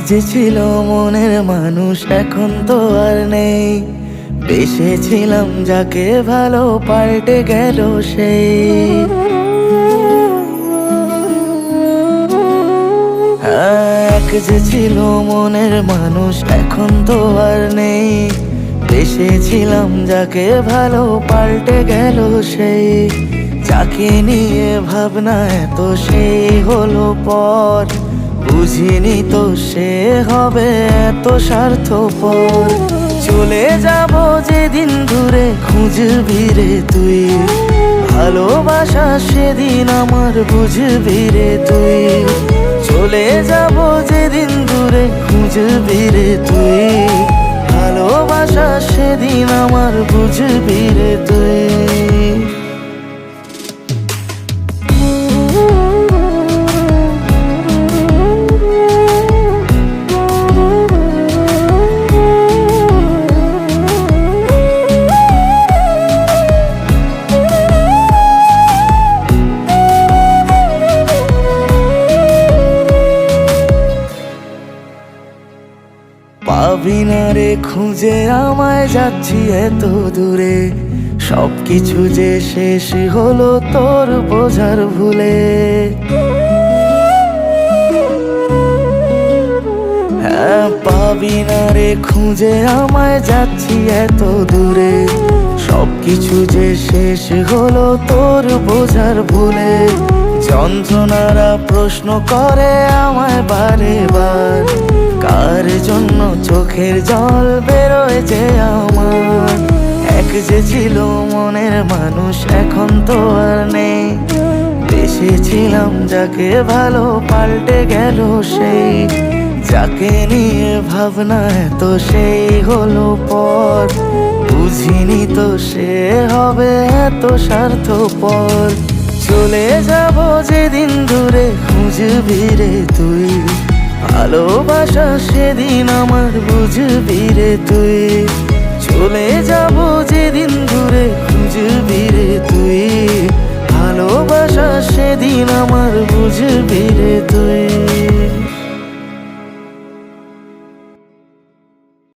যে ছিল মনের মানুষ এখন তো আর নেই। বেসেছিলাম যাকে ভালো পাল্টে গেল সেই। এক যে ছিল মনের মানুষ এখন তো আর নেই। বেসেছিলাম যাকে ভালো পাল্টে গেল সেই। যাকে নিয়ে ভাবনা এত সেই হলো পর। বুঝিনি তো সে হবে এত স্বার্থপর। চলে যাব যেদিন দূরে খুঁজবি রে তুই। ভালোবাসা সেদিন আমার বুঝবি রে তুই। চলে যাব যেদিন দূরে খুঁজবি রে তুই। ভালোবাসা সেদিন আমার বুঝবি রে তুই। পাবি না রে খুঁজে আমায় যাচ্ছি এত দূরে। সবকিছু যে শেষ হলো তোর বোঝার ভুলে। হ্যাঁ পাবি না রে খুঁজে আমায় যাচ্ছি এত দূরে। সবকিছু যে শেষ হলো তোর বোঝার ভুলে। যন্ত্রণারা প্রশ্ন করে আমায় বারে বার। কার জন্য চোখের জল বেরোয় যে আমার। এক যে ছিল মনের মানুষ এখন তো আর নেই। বেসেছিলাম যাকে ভালো পাল্টে গেল সেই। যাকে নিয়ে ভাবনা এত সেই হলো পর। বুঝিনি তো সে হবে এত স্বার্থপর। চলে যাব যেদিন দূরে খুঁজবি রে তুই। ভালোবাসা সেদিন আমার বুঝবি রে তুই। চলে যাব যেদিন দূরে খুঁজবি রে তুই। ভালোবাসা সেদিন আমার বুঝবি রে তুই।